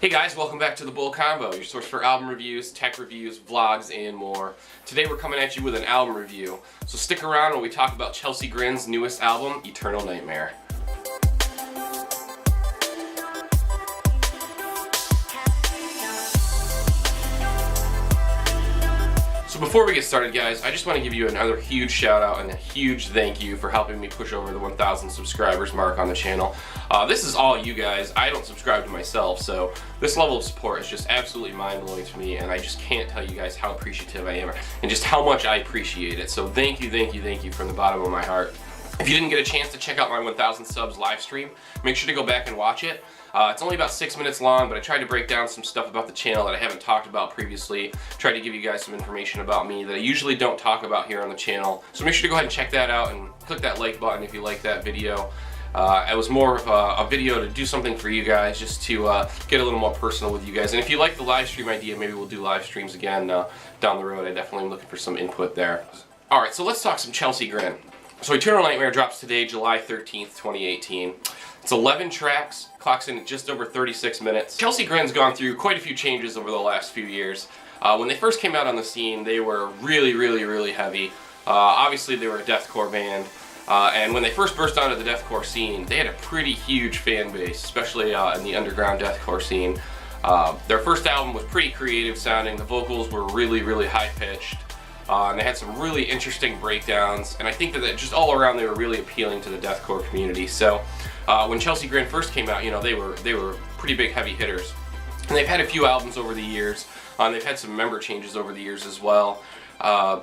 Hey guys, welcome back to The Bull Combo, your source for album reviews, tech reviews, vlogs, and more. Today we're coming at you with an album review, so stick around when we talk about Chelsea Grin's newest album, Eternal Nightmare. So before we get started, guys, I just want to give you another huge shout out and a huge thank you for helping me push over the 1,000 subscribers mark on the channel. This is all you guys. I don't subscribe to myself, so this level of support is just absolutely mind-blowing to me, and I just can't tell you guys how appreciative I am and just how much I appreciate it. So thank you from the bottom of my heart. If you didn't get a chance to check out my 1,000 subs live stream, make sure to go back and watch it. It's only about 6 minutes long, but I tried to break down some stuff about the channel that I haven't talked about previously. Tried to give you guys some information about me that I usually don't talk about here on the channel. So make sure to go ahead and check that out and click that like button if you like that video. It was more of a video to do something for you guys, just to get a little more personal with you guys. And if you like the live stream idea, maybe we'll do live streams again down the road. I definitely am looking for some input there. Alright, so let's talk some Chelsea Grin. So Eternal Nightmare drops today, July 13th, 2018. It's 11 tracks, clocks in at just over 36 minutes. Chelsea Grin's gone through quite a few changes over the last few years. When they first came out on the scene, they were really heavy. Obviously, they were a deathcore band. And when they first burst onto the deathcore scene, they had a pretty huge fan base, especially in the underground deathcore scene. Their first album was pretty creative sounding. The vocals were really high-pitched. And they had some really interesting breakdowns, and I think that just all around they were really appealing to the deathcore community. So when Chelsea Grin first came out, you know, they were pretty big heavy hitters. And they've had a few albums over the years, and they've had some member changes over the years as well.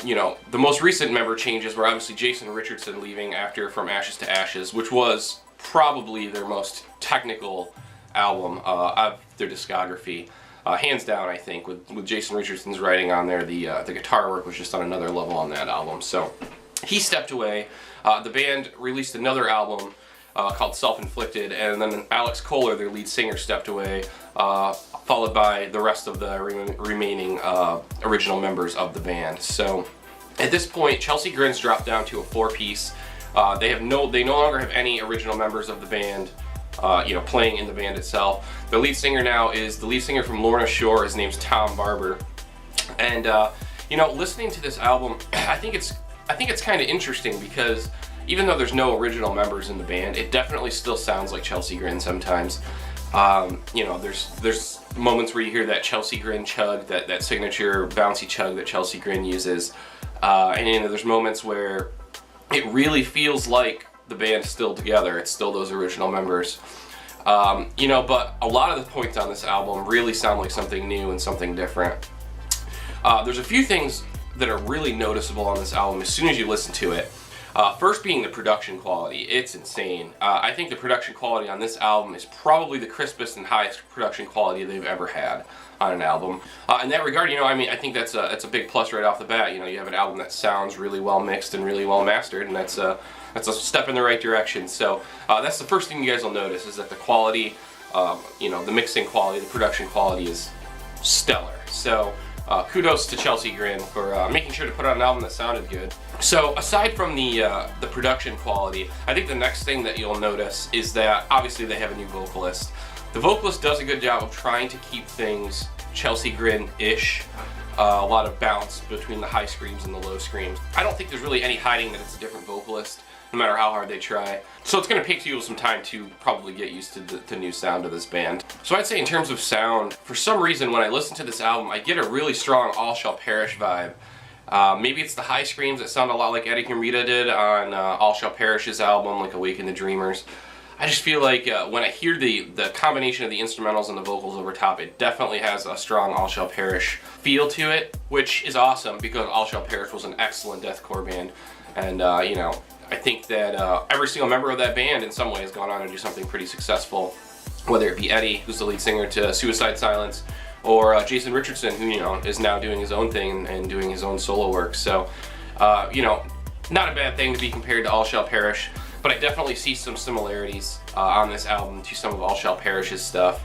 You know, the most recent member changes were obviously Jason Richardson leaving after From Ashes to Ashes, which was probably their most technical album of their discography. Hands down, I think, with Jason Richardson's writing on there, the guitar work was just on another level on that album. So he stepped away. The band released another album called Self-Inflicted, and then Alex Kohler, their lead singer, stepped away, followed by the rest of the remaining original members of the band. So at this point, Chelsea Grin's dropped down to a four-piece. They no longer have any original members of the band you know, playing in the band itself. The lead singer now is the lead singer from Lorna Shore. His name's Tom Barber. And you know, listening to this album, I think it's kind of interesting because even though there's no original members in the band, it definitely still sounds like Chelsea Grin sometimes. You know, there's moments where you hear that Chelsea Grin chug, that signature bouncy chug that Chelsea Grin uses, and you know, there's moments where it really feels like the band's still together. It's still those original members. You know, but a lot of the points on this album really sound like something new and something different. There's a few things that are really noticeable on this album as soon as you listen to it. First being the production quality. It's insane. I think the production quality on this album is probably the crispest and highest production quality they've ever had on an album. In that regard, you know, I mean, I think that's a big plus right off the bat. You know, you have an album that sounds really well mixed and really well mastered, and that's a step in the right direction. So that's the first thing you guys will notice, is that the quality, you know, the mixing quality, the production quality is stellar. So kudos to Chelsea Grin for making sure to put out an album that sounded good. So aside from the production quality, I think the next thing that you'll notice is that obviously they have a new vocalist. The vocalist does a good job of trying to keep things Chelsea Grin-ish. A lot of balance between the high screams and the low screams. I don't think there's really any hiding that it's a different vocalist, no matter how hard they try. So it's going to take you some time to probably get used to the new sound of this band. So I'd say in terms of sound, for some reason when I listen to this album, I get a really strong All Shall Perish vibe. Maybe it's the high screams that sound a lot like Eddie Gamrita did on All Shall Perish's album, like Awaken the Dreamers. I just feel like when I hear the combination of the instrumentals and the vocals over top, it definitely has a strong All Shall Perish feel to it, which is awesome because All Shall Perish was an excellent deathcore band. And, you know, I think that every single member of that band in some way has gone on to do something pretty successful, whether it be Eddie, who's the lead singer to Suicide Silence, or Jason Richardson, who, you know, is now doing his own thing and doing his own solo work. So, you know, not a bad thing to be compared to All Shall Perish, but I definitely see some similarities on this album to some of All Shall Perish's stuff.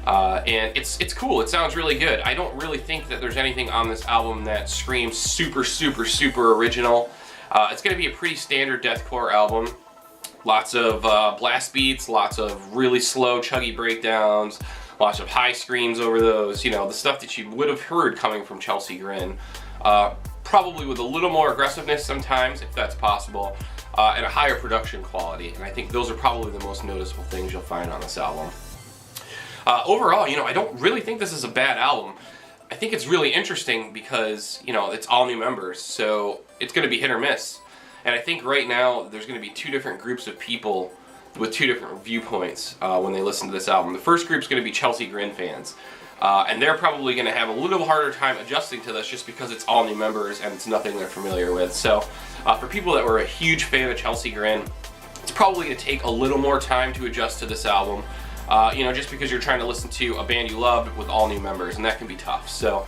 And it's cool. It sounds really good. I don't really think that there's anything on this album that screams super original. It's going to be a pretty standard deathcore album. Lots of blast beats, lots of really slow, chuggy breakdowns, lots of high screams over those, you know, the stuff that you would have heard coming from Chelsea Grin. Probably with a little more aggressiveness sometimes, if that's possible, and a higher production quality. And I think those are probably the most noticeable things you'll find on this album. Overall, you know, I don't really think this is a bad album. I think it's really interesting because, you know, it's all new members, so it's going to be hit or miss. And I think right now there's going to be two different groups of people with two different viewpoints when they listen to this album. The first group's going to be Chelsea Grin fans. And they're probably going to have a little harder time adjusting to this just because it's all new members and it's nothing they're familiar with. So for people that were a huge fan of Chelsea Grin, it's probably going to take a little more time to adjust to this album. You know, just because you're trying to listen to a band you love with all new members, and that can be tough. So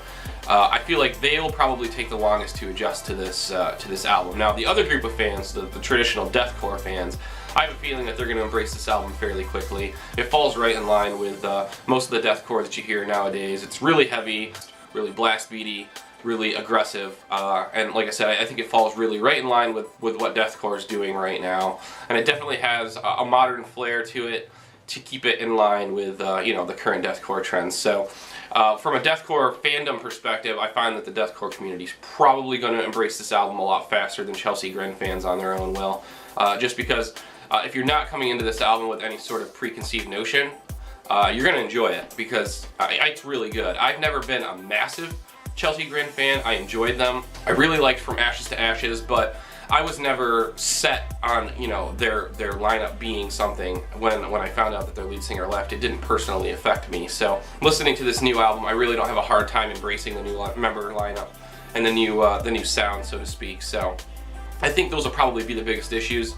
I feel like they'll probably take the longest to adjust to this album. Now, the other group of fans, the traditional deathcore fans, I have a feeling that they're going to embrace this album fairly quickly. It falls right in line with most of the deathcore that you hear nowadays. It's really heavy, really blast beaty, really aggressive, and like I said, I think it falls really right in line with what deathcore is doing right now. And it definitely has a modern flair to it to keep it in line with you know, the current deathcore trends. So from a deathcore fandom perspective, I find that the deathcore community is probably going to embrace this album a lot faster than Chelsea Grin fans on their own will, just because if you're not coming into this album with any sort of preconceived notion, you're going to enjoy it because it's really good. I've never been a massive Chelsea Grin fan. I enjoyed them. I really liked From Ashes to Ashes, but I was never set on, you know, their lineup being something. When I found out that their lead singer left, it didn't personally affect me. So listening to this new album, I really don't have a hard time embracing the new member lineup and the new sound, so to speak. So I think those will probably be the biggest issues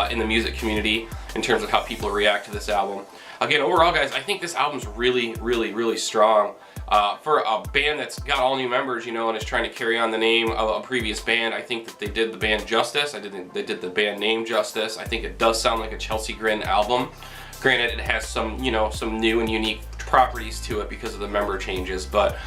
in the music community in terms of how people react to this album. Again, overall, guys, I think this album's really, really, really strong. For a band that's got all new members, you know, and is trying to carry on the name of a previous band, I think that they did the band justice. They did the band name justice. I think it does sound like a Chelsea Grin album. Granted, it has some, you know, some new and unique properties to it because of the member changes, but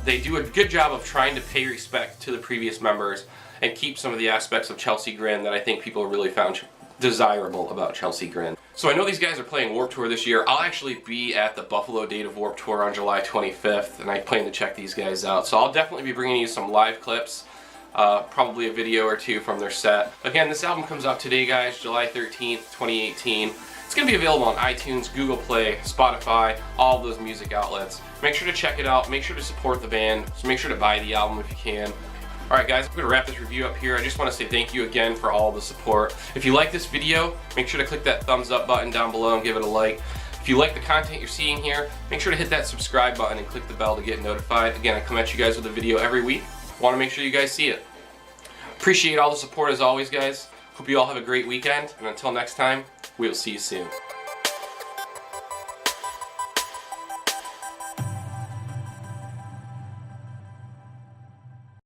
they do a good job of trying to pay respect to the previous members and keep some of the aspects of Chelsea Grin that I think people really found desirable about Chelsea Grin. So I know these guys are playing Warped Tour this year. I'll actually be at the Buffalo date of Warped Tour on July 25th, and I plan to check these guys out. So I'll definitely be bringing you some live clips, probably a video or two from their set. Again, this album comes out today, guys, July 13th, 2018. It's going to be available on iTunes, Google Play, Spotify, all of those music outlets. Make sure to check it out. Make sure to support the band. So make sure to buy the album if you can. Alright guys, I'm going to wrap this review up here. I just want to say thank you again for all the support. If you like this video, make sure to click that thumbs up button down below and give it a like. If you like the content you're seeing here, make sure to hit that subscribe button and click the bell to get notified. Again, I come at you guys with a video every week. Want to make sure you guys see it. Appreciate all the support as always, guys. Hope you all have a great weekend, and until next time, we'll see you soon.